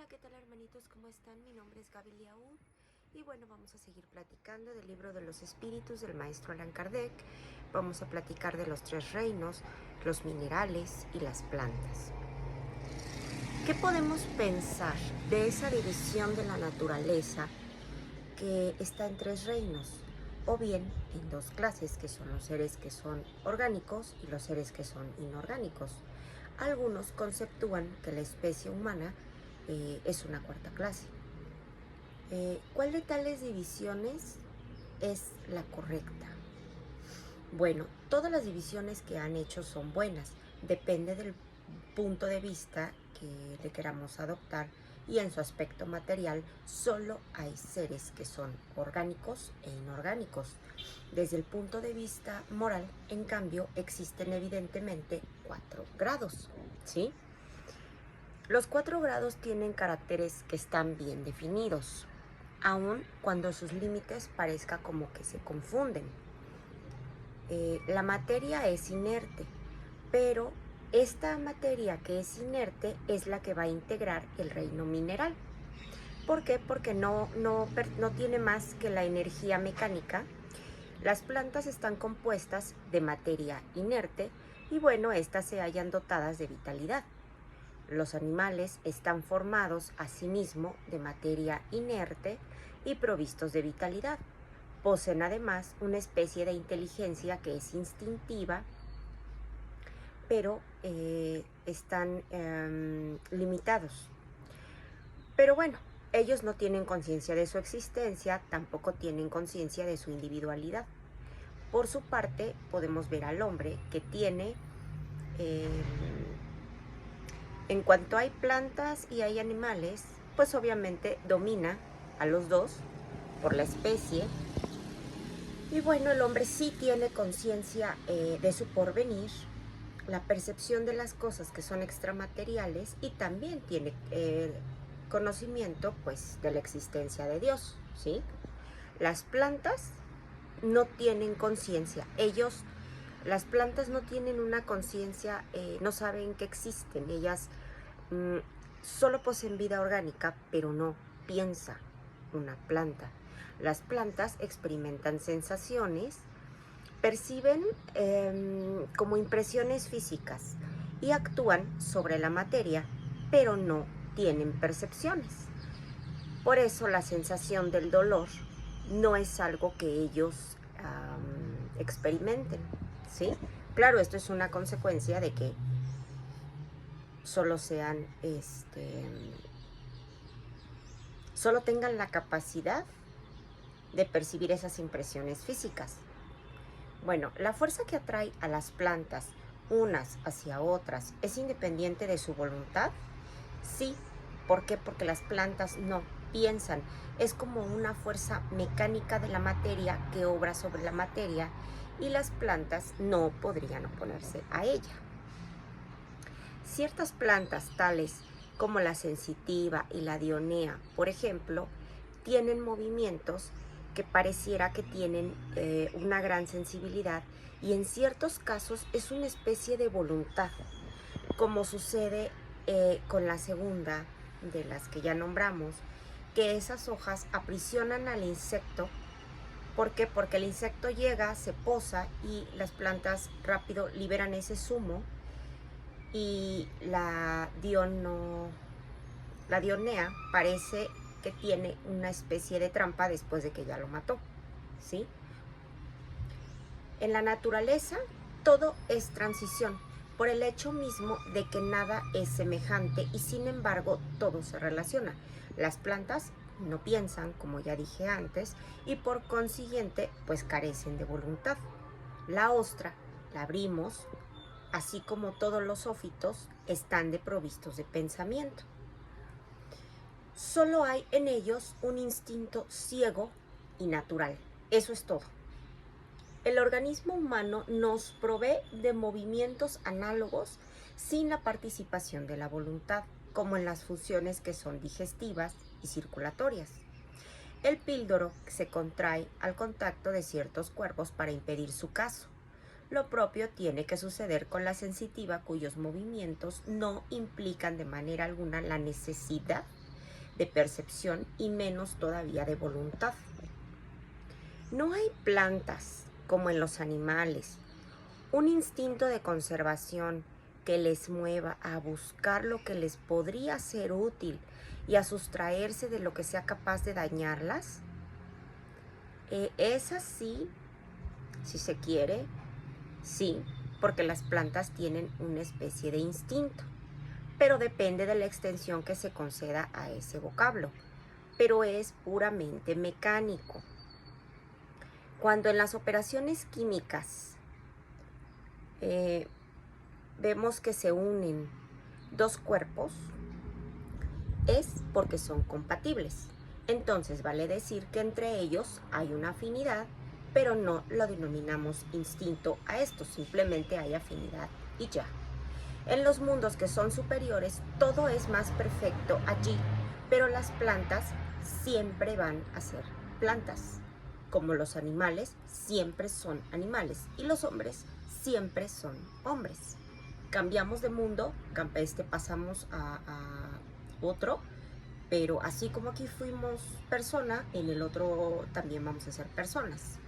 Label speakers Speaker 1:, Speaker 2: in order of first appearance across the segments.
Speaker 1: Hola, ¿qué tal hermanitos? ¿Cómo están? Mi nombre es Gaby Liaoud y bueno, vamos a seguir platicando del libro de los espíritus del maestro Allan Kardec. Vamos a platicar de los tres reinos, los minerales y las plantas. ¿Qué podemos pensar de esa división de la naturaleza que está en tres reinos? O bien en dos clases, que son los seres que son orgánicos y los seres que son inorgánicos. Algunos conceptúan que la especie humana es una cuarta clase. ¿Cuál de tales divisiones es la correcta? Bueno, todas las divisiones que han hecho son buenas, depende del punto de vista que le queramos adoptar, y en su aspecto material solo hay seres que son orgánicos e inorgánicos. Desde el punto de vista moral, en cambio, existen evidentemente 4 grados, ¿sí? Los 4 grados tienen caracteres que están bien definidos, aun cuando sus límites parezca como que se confunden. La materia es inerte, pero esta materia que es inerte es la que va a integrar el reino mineral. ¿Por qué? Porque no tiene más que la energía mecánica. Las plantas están compuestas de materia inerte y bueno, estas se hallan dotadas de vitalidad. Los animales están formados asimismo de materia inerte y provistos de vitalidad. Poseen además una especie de inteligencia que es instintiva, pero están limitados. Pero bueno, ellos no tienen conciencia de su existencia, tampoco tienen conciencia de su individualidad. Por su parte, podemos ver al hombre que tiene, en cuanto hay plantas y hay animales, pues obviamente domina a los dos por la especie. Y bueno, el hombre sí tiene conciencia de su porvenir, la percepción de las cosas que son extramateriales, y también tiene conocimiento pues de la existencia de Dios, ¿sí? Las plantas no tienen conciencia, las plantas no tienen una conciencia, no saben que existen, ellas solo poseen vida orgánica, pero no piensa una planta. Las plantas experimentan sensaciones, perciben como impresiones físicas y actúan sobre la materia, pero no tienen percepciones. Por eso la sensación del dolor no es algo que ellos experimenten, ¿sí? Claro, esto es una consecuencia de que solo solo tengan la capacidad de percibir esas impresiones físicas. Bueno, la fuerza que atrae a las plantas unas hacia otras es independiente de su voluntad. Sí, ¿por qué? Porque las plantas no piensan, es como una fuerza mecánica de la materia que obra sobre la materia, y las plantas no podrían oponerse a ella. Ciertas plantas, tales como la sensitiva y la dionea, por ejemplo, tienen movimientos que pareciera que tienen una gran sensibilidad, y en ciertos casos es una especie de voluntad, como sucede con la segunda de las que ya nombramos, que esas hojas aprisionan al insecto. ¿Por qué? Porque el insecto llega, se posa y las plantas rápido liberan ese zumo, y la dionea parece que tiene una especie de trampa después de que ya lo mató, ¿sí? En la naturaleza todo es transición, por el hecho mismo de que nada es semejante y sin embargo todo se relaciona. Las plantas no piensan, como ya dije antes, y por consiguiente pues carecen de voluntad. La ostra la abrimos, así como todos los zófitos están desprovistos de pensamiento. Solo hay en ellos un instinto ciego y natural. Eso es todo. El organismo humano nos provee de movimientos análogos sin la participación de la voluntad, como en las funciones que son digestivas y circulatorias. El píldoro se contrae al contacto de ciertos cuerpos para impedir su caso. Lo propio tiene que suceder con la sensitiva, cuyos movimientos no implican de manera alguna la necesidad de percepción y menos todavía de voluntad. No hay plantas como en los animales, un instinto de conservación que les mueva a buscar lo que les podría ser útil y a sustraerse de lo que sea capaz de dañarlas. Es así, si se quiere, sí, porque las plantas tienen una especie de instinto, pero depende de la extensión que se conceda a ese vocablo, pero es puramente mecánico. Cuando en las operaciones químicas vemos que se unen dos cuerpos, es porque son compatibles. Entonces vale decir que entre ellos hay una afinidad, pero no lo denominamos instinto a esto, simplemente hay afinidad y ya. En los mundos que son superiores, todo es más perfecto allí, pero las plantas siempre van a ser plantas, como los animales siempre son animales y los hombres siempre son hombres. Cambiamos de mundo, pasamos a otro, pero así como aquí fuimos persona, en el otro también vamos a ser personas.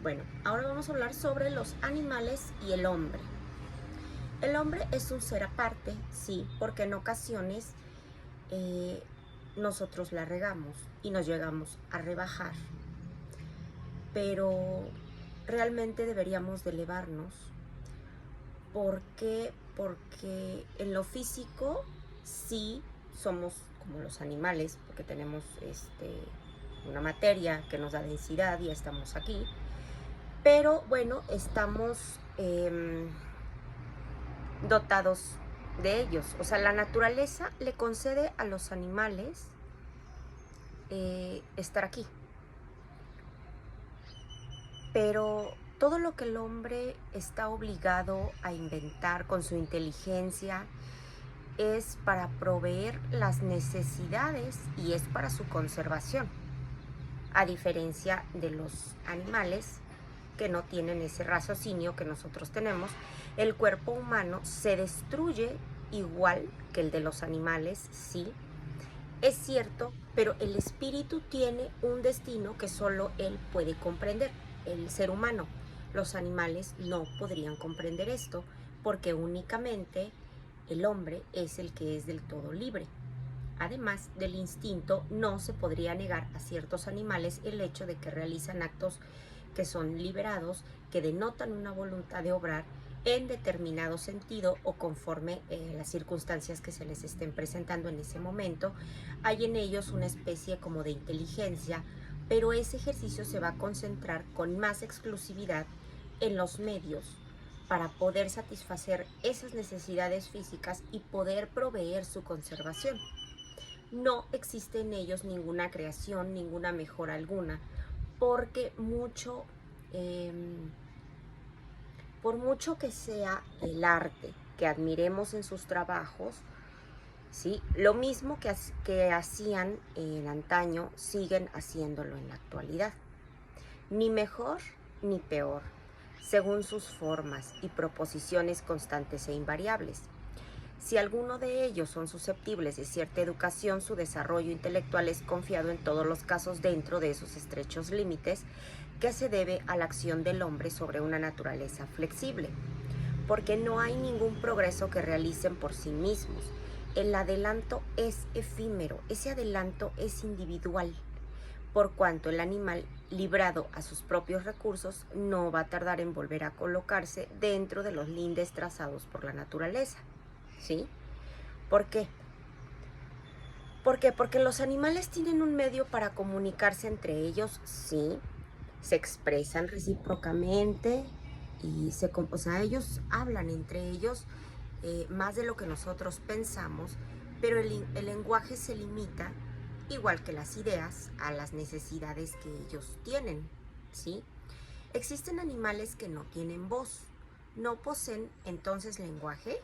Speaker 1: Bueno, ahora vamos a hablar sobre los animales y el hombre. El hombre es un ser aparte, sí, porque en ocasiones nosotros la regamos y nos llegamos a rebajar, pero realmente deberíamos de elevarnos. ¿Por qué? Porque en lo físico sí somos como los animales, porque tenemos una materia que nos da densidad y estamos aquí, pero bueno, estamos dotados de ellos. O sea, la naturaleza le concede a los animales estar aquí. Pero todo lo que el hombre está obligado a inventar con su inteligencia es para proveer las necesidades y es para su conservación. A diferencia de los animales que no tienen ese raciocinio que nosotros tenemos, el cuerpo humano se destruye igual que el de los animales, sí, es cierto, pero el espíritu tiene un destino que solo él puede comprender, el ser humano. Los animales no podrían comprender esto porque únicamente el hombre es el que es del todo libre. Además del instinto, no se podría negar a ciertos animales el hecho de que realizan actos que son liberados, que denotan una voluntad de obrar en determinado sentido o conforme las circunstancias que se les estén presentando en ese momento. Hay en ellos una especie como de inteligencia, pero ese ejercicio se va a concentrar con más exclusividad en los medios para poder satisfacer esas necesidades físicas y poder proveer su conservación. No existe en ellos ninguna creación, ninguna mejora alguna, porque por mucho que sea el arte que admiremos en sus trabajos, ¿sí? Lo mismo que hacían en antaño, siguen haciéndolo en la actualidad. Ni mejor ni peor, según sus formas y proposiciones constantes e invariables. Si alguno de ellos son susceptibles de cierta educación, su desarrollo intelectual es confiado en todos los casos dentro de esos estrechos límites que se debe a la acción del hombre sobre una naturaleza flexible, porque no hay ningún progreso que realicen por sí mismos. El adelanto es efímero, ese adelanto es individual, por cuanto el animal, librado a sus propios recursos, no va a tardar en volver a colocarse dentro de los lindes trazados por la naturaleza. ¿Sí? ¿Por qué? ¿Por qué? Porque los animales tienen un medio para comunicarse entre ellos, sí, se expresan recíprocamente y ellos hablan entre ellos más de lo que nosotros pensamos, pero el lenguaje se limita, igual que las ideas, a las necesidades que ellos tienen, ¿sí? Existen animales que no tienen voz, no poseen entonces lenguaje,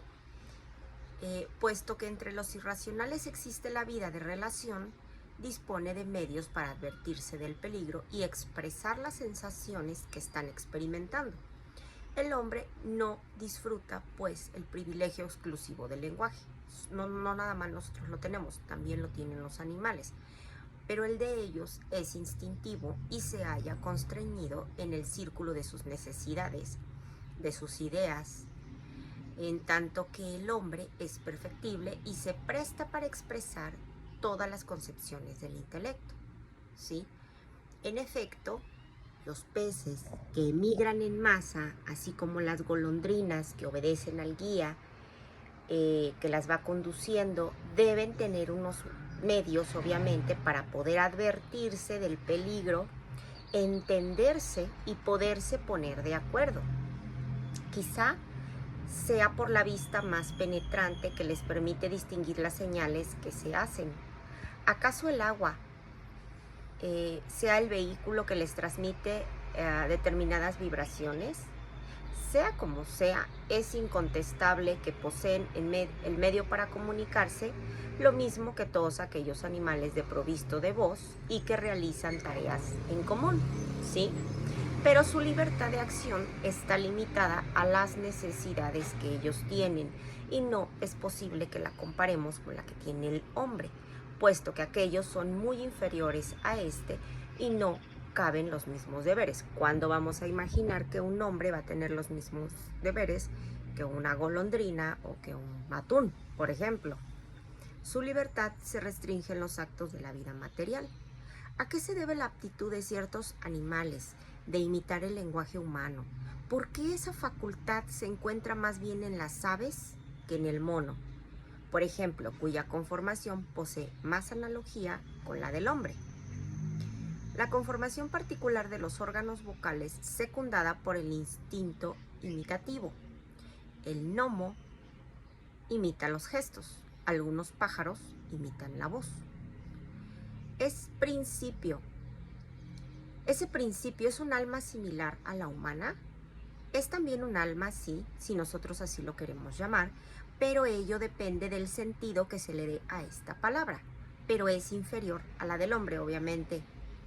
Speaker 1: puesto que entre los irracionales existe la vida de relación, dispone de medios para advertirse del peligro y expresar las sensaciones que están experimentando. El hombre no disfruta, pues, el privilegio exclusivo del lenguaje. No nada más nosotros lo tenemos, también lo tienen los animales. Pero el de ellos es instintivo y se halla constreñido en el círculo de sus necesidades, de sus ideas, en tanto que el hombre es perfectible y se presta para expresar todas las concepciones del intelecto, ¿sí? En efecto, los peces que emigran en masa, así como las golondrinas que obedecen al guía, que las va conduciendo, deben tener unos medios, obviamente, para poder advertirse del peligro, entenderse y poderse poner de acuerdo. Quizá sea por la vista más penetrante que les permite distinguir las señales que se hacen. ¿Acaso el agua sea el vehículo que les transmite determinadas vibraciones? Sea como sea, es incontestable que poseen el medio para comunicarse, lo mismo que todos aquellos animales desprovistos de voz y que realizan tareas en común, ¿sí? Pero su libertad de acción está limitada a las necesidades que ellos tienen y no es posible que la comparemos con la que tiene el hombre, puesto que aquellos son muy inferiores a este y no caben los mismos deberes. ¿Cuándo vamos a imaginar que un hombre va a tener los mismos deberes que una golondrina o que un atún, por ejemplo? Su libertad se restringe en los actos de la vida material. ¿A qué se debe la aptitud de ciertos animales de imitar el lenguaje humano? ¿Por qué esa facultad se encuentra más bien en las aves que en el mono? Por ejemplo, cuya conformación posee más analogía con la del hombre. La conformación particular de los órganos vocales secundada por el instinto imitativo. El gnomo imita los gestos. Algunos pájaros imitan la voz. Ese principio es un alma similar a la humana. Es también un alma, sí, si nosotros así lo queremos llamar, pero ello depende del sentido que se le dé a esta palabra. Pero es inferior a la del hombre, obviamente,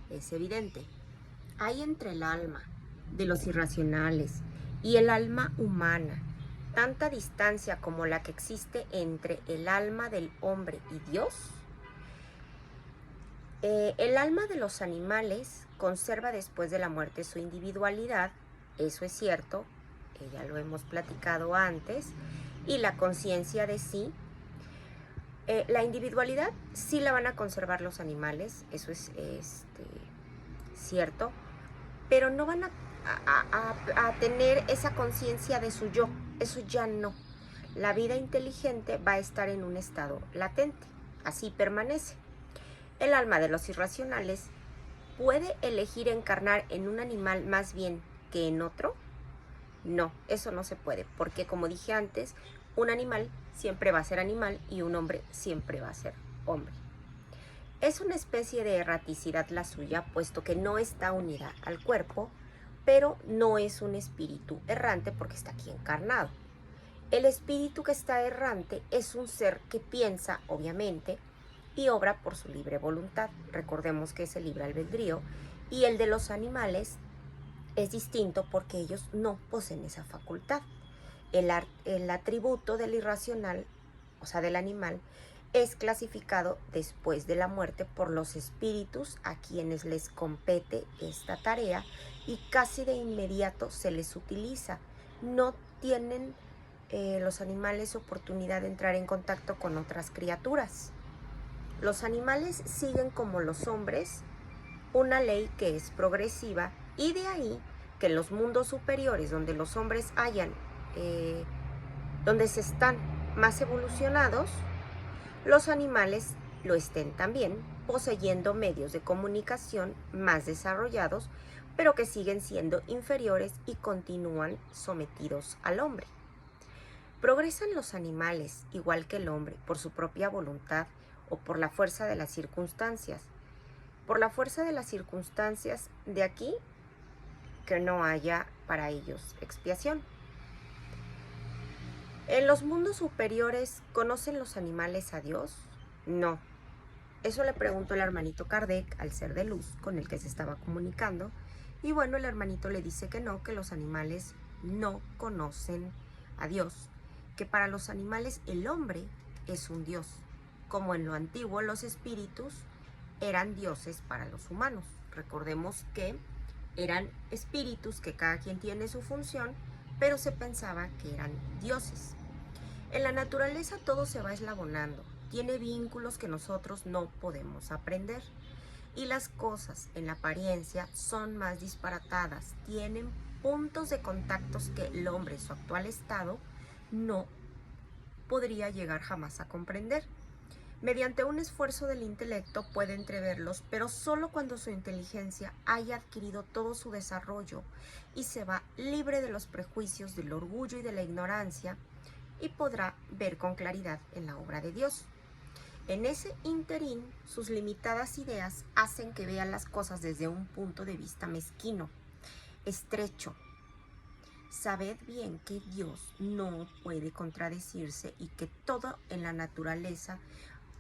Speaker 1: es evidente. Hay entre el alma de los irracionales y el alma humana tanta distancia como la que existe entre el alma del hombre y Dios. El alma de los animales conserva después de la muerte su individualidad, eso es cierto, ya lo hemos platicado antes, y la conciencia de sí. La individualidad sí la van a conservar los animales, eso es cierto, pero no van a tener esa conciencia de su yo, eso ya no. La vida inteligente va a estar en un estado latente, así permanece. El alma de los irracionales puede elegir encarnar en un animal más bien que en otro. No, eso no se puede, porque como dije antes, un animal siempre va a ser animal y un hombre siempre va a ser hombre. Es una especie de erraticidad la suya, puesto que no está unida al cuerpo, pero no es un espíritu errante porque está aquí encarnado. El espíritu que está errante es un ser que piensa, obviamente, y obra por su libre voluntad. Recordemos que es el libre albedrío, y el de los animales es distinto porque ellos no poseen esa facultad. El atributo del irracional, o sea, del animal, es clasificado después de la muerte por los espíritus a quienes les compete esta tarea y casi de inmediato se les utiliza. No tienen los animales oportunidad de entrar en contacto con otras criaturas. Los animales siguen como los hombres una ley que es progresiva, y de ahí que en los mundos superiores donde los hombres donde se están más evolucionados, los animales lo estén también, poseyendo medios de comunicación más desarrollados, pero que siguen siendo inferiores y continúan sometidos al hombre. Progresan los animales, igual que el hombre, por su propia voluntad o por la fuerza de las circunstancias. Por la fuerza de las circunstancias, de aquí que no haya para ellos expiación. ¿En los mundos superiores conocen los animales a Dios? No. Eso le preguntó el hermanito Kardec al ser de luz con el que se estaba comunicando. Y bueno, el hermanito le dice que no, que los animales no conocen a Dios, que para los animales el hombre es un dios, como en lo antiguo los espíritus eran dioses para los humanos. Recordemos que eran espíritus que cada quien tiene su función, pero se pensaba que eran dioses. En la naturaleza todo se va eslabonando, tiene vínculos que nosotros no podemos aprender. Y las cosas en la apariencia son más disparatadas, tienen puntos de contactos que el hombre en su actual estado no podría llegar jamás a comprender. Mediante un esfuerzo del intelecto puede entreverlos, pero solo cuando su inteligencia haya adquirido todo su desarrollo y se va libre de los prejuicios, del orgullo y de la ignorancia, y podrá ver con claridad en la obra de Dios. En ese interín, sus limitadas ideas hacen que vean las cosas desde un punto de vista mezquino, estrecho. Sabed bien que Dios no puede contradecirse y que todo en la naturaleza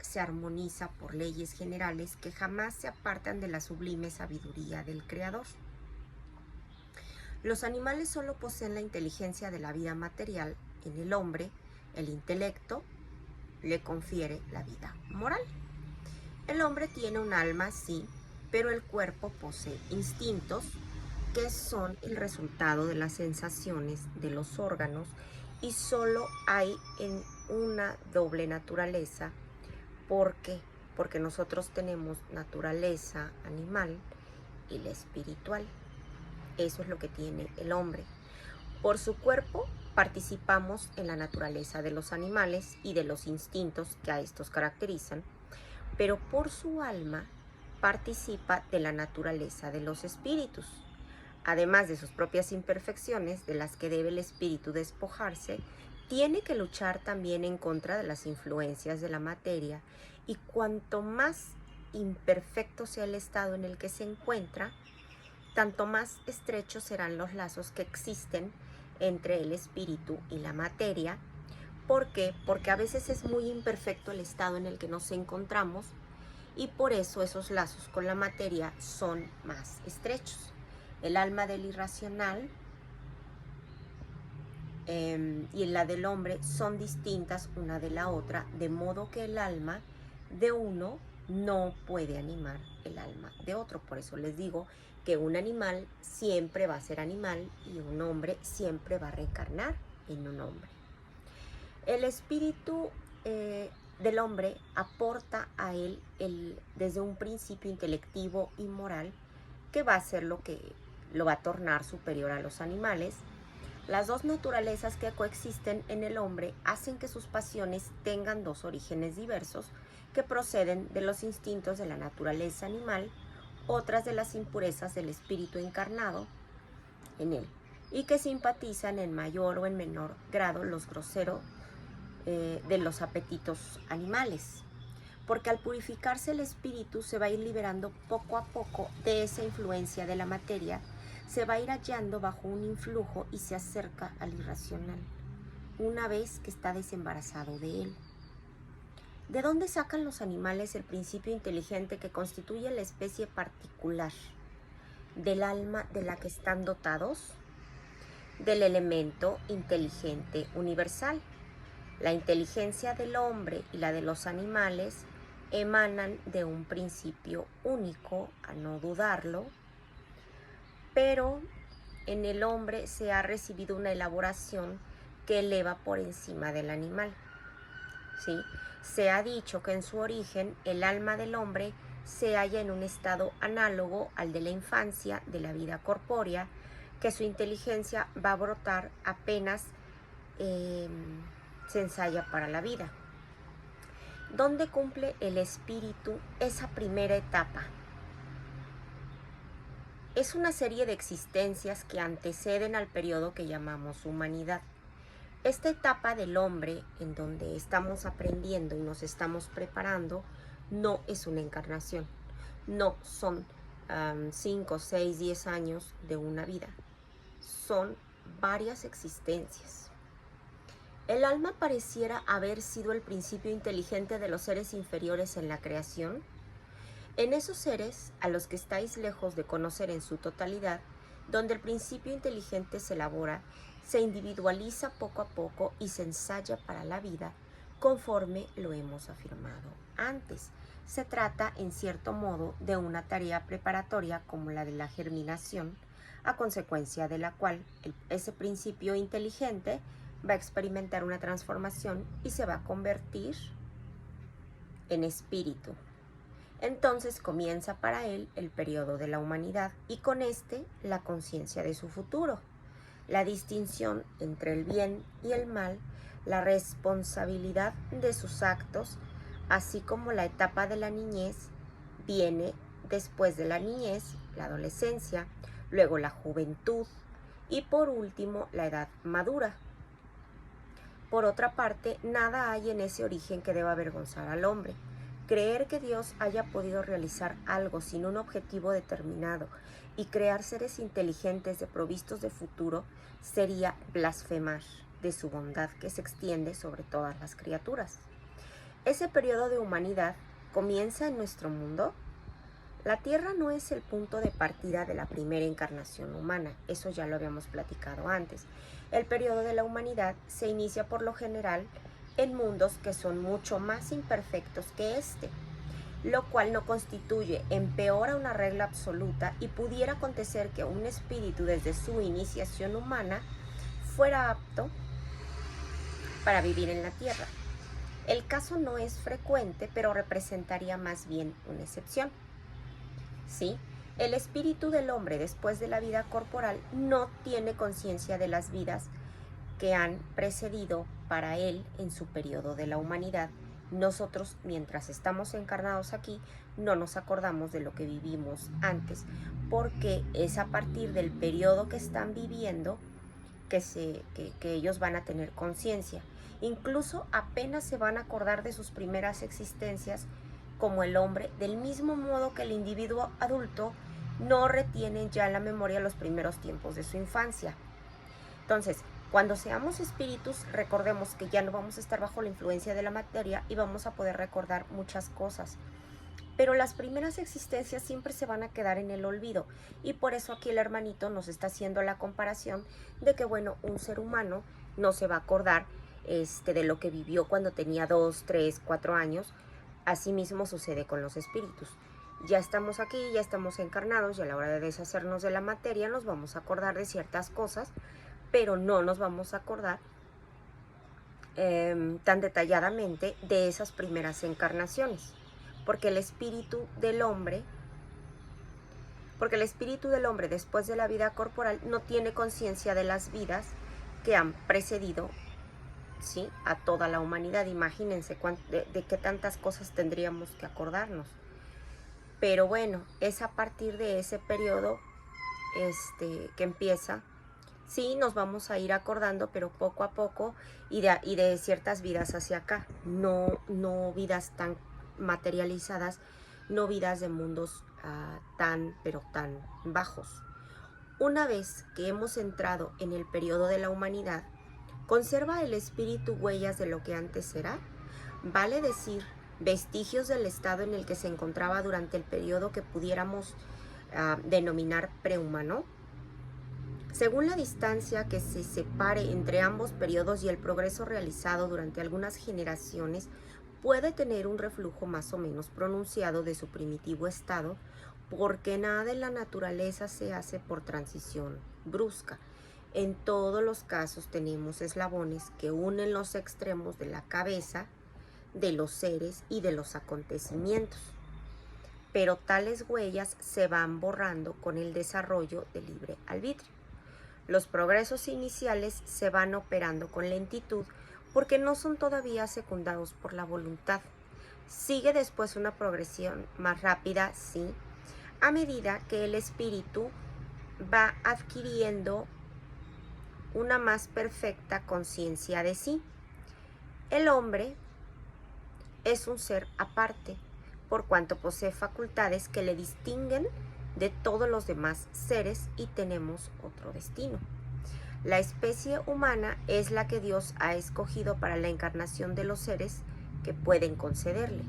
Speaker 1: se armoniza por leyes generales que jamás se apartan de la sublime sabiduría del Creador. Los animales solo poseen la inteligencia de la vida material. En el hombre, el intelecto le confiere la vida moral. El hombre tiene un alma, sí, pero el cuerpo posee instintos que son el resultado de las sensaciones de los órganos y solo hay en una doble naturaleza. ¿Por qué? Porque nosotros tenemos naturaleza animal y la espiritual. Eso es lo que tiene el hombre. Por su cuerpo participamos en la naturaleza de los animales y de los instintos que a estos caracterizan, pero por su alma participa de la naturaleza de los espíritus. Además de sus propias imperfecciones, de las que debe el espíritu despojarse, tiene que luchar también en contra de las influencias de la materia, y cuanto más imperfecto sea el estado en el que se encuentra, tanto más estrechos serán los lazos que existen entre el espíritu y la materia. ¿Por qué? Porque a veces es muy imperfecto el estado en el que nos encontramos y por eso esos lazos con la materia son más estrechos. El alma del irracional y la del hombre son distintas una de la otra, de modo que el alma de uno no puede animar el alma de otro. Por eso les digo que un animal siempre va a ser animal y un hombre siempre va a reencarnar en un hombre. El espíritu del hombre aporta a él desde un principio intelectivo y moral que va a ser lo que lo va a tornar superior a los animales. Las dos naturalezas que coexisten en el hombre hacen que sus pasiones tengan dos orígenes diversos que proceden de los instintos de la naturaleza animal, otras de las impurezas del espíritu encarnado en él, y que simpatizan en mayor o en menor grado los groseros de los apetitos animales. Porque al purificarse el espíritu se va a ir liberando poco a poco de esa influencia de la materia, se va a ir hallando bajo un influjo y se acerca al irracional, una vez que está desembarazado de él. ¿De dónde sacan los animales el principio inteligente que constituye la especie particular del alma de la que están dotados? Del elemento inteligente universal. La inteligencia del hombre y la de los animales emanan de un principio único, a no dudarlo, pero en el hombre se ha recibido una elaboración que eleva por encima del animal. ¿Sí? Se ha dicho que en su origen el alma del hombre se halla en un estado análogo al de la infancia, de la vida corpórea, que su inteligencia va a brotar apenas se ensaya para la vida. ¿Dónde cumple el espíritu esa primera etapa? Es una serie de existencias que anteceden al periodo que llamamos humanidad. Esta etapa del hombre, en donde estamos aprendiendo y nos estamos preparando, no es una encarnación. No son 5, 6, 10 años de una vida. Son varias existencias. El alma pareciera haber sido el principio inteligente de los seres inferiores en la creación. En esos seres, a los que estáis lejos de conocer en su totalidad, donde el principio inteligente se elabora, se individualiza poco a poco y se ensaya para la vida, conforme lo hemos afirmado antes. Se trata, en cierto modo, de una tarea preparatoria como la de la germinación, a consecuencia de la cual ese principio inteligente va a experimentar una transformación y se va a convertir en espíritu. Entonces comienza para él el periodo de la humanidad y con este la conciencia de su futuro, la distinción entre el bien y el mal, la responsabilidad de sus actos, así como la etapa de la niñez. Viene después de la niñez, la adolescencia, luego la juventud y por último la edad madura. Por otra parte, nada hay en ese origen que deba avergonzar al hombre. Creer que Dios haya podido realizar algo sin un objetivo determinado y crear seres inteligentes provistos de futuro sería blasfemar de su bondad que se extiende sobre todas las criaturas. Ese periodo de humanidad comienza en nuestro mundo. La Tierra no es el punto de partida de la primera encarnación humana, eso ya lo habíamos platicado antes. El periodo de la humanidad se inicia por lo general en mundos que son mucho más imperfectos que este, lo cual no constituye, empeora una regla absoluta y pudiera acontecer que un espíritu desde su iniciación humana fuera apto para vivir en la Tierra. El caso no es frecuente, pero representaría más bien una excepción. ¿Sí? El espíritu del hombre después de la vida corporal no tiene conciencia de las vidas que han precedido para él en su periodo de la humanidad. Nosotros, mientras estamos encarnados aquí, no nos acordamos de lo que vivimos antes, porque es a partir del periodo que están viviendo que ellos van a tener conciencia. Incluso apenas se van a acordar de sus primeras existencias como el hombre, del mismo modo que el individuo adulto no retiene ya en la memoria los primeros tiempos de su infancia. Entonces, cuando seamos espíritus, recordemos que ya no vamos a estar bajo la influencia de la materia y vamos a poder recordar muchas cosas. Pero las primeras existencias siempre se van a quedar en el olvido. Y por eso aquí el hermanito nos está haciendo la comparación de que, bueno, un ser humano no se va a acordar de lo que vivió cuando tenía 2, 3, 4 años. Asimismo sucede con los espíritus. Ya estamos aquí, ya estamos encarnados y a la hora de deshacernos de la materia nos vamos a acordar de ciertas cosas, pero no nos vamos a acordar tan detalladamente de esas primeras encarnaciones, porque el espíritu del hombre después de la vida corporal no tiene conciencia de las vidas que han precedido, ¿sí?, a toda la humanidad. Imagínense de qué tantas cosas tendríamos que acordarnos. Pero bueno, es a partir de ese periodo que empieza. Sí, nos vamos a ir acordando, pero poco a poco y de ciertas vidas hacia acá. No vidas tan materializadas, no vidas de mundos pero tan bajos. Una vez que hemos entrado en el periodo de la humanidad, ¿conserva el espíritu huellas de lo que antes era? Vale decir, vestigios del estado en el que se encontraba durante el periodo que pudiéramos denominar prehumano. Según la distancia que se separe entre ambos periodos y el progreso realizado durante algunas generaciones, puede tener un reflujo más o menos pronunciado de su primitivo estado, porque nada en la naturaleza se hace por transición brusca. En todos los casos tenemos eslabones que unen los extremos de la cabeza, de los seres y de los acontecimientos. Pero tales huellas se van borrando con el desarrollo del libre albedrío. Los progresos iniciales se van operando con lentitud porque no son todavía secundados por la voluntad. Sigue después una progresión más rápida, sí, a medida que el espíritu va adquiriendo una más perfecta conciencia de sí. El hombre es un ser aparte, por cuanto posee facultades que le distinguen de todos los demás seres y tenemos otro destino. La especie humana es la que Dios ha escogido para la encarnación de los seres que pueden concederle.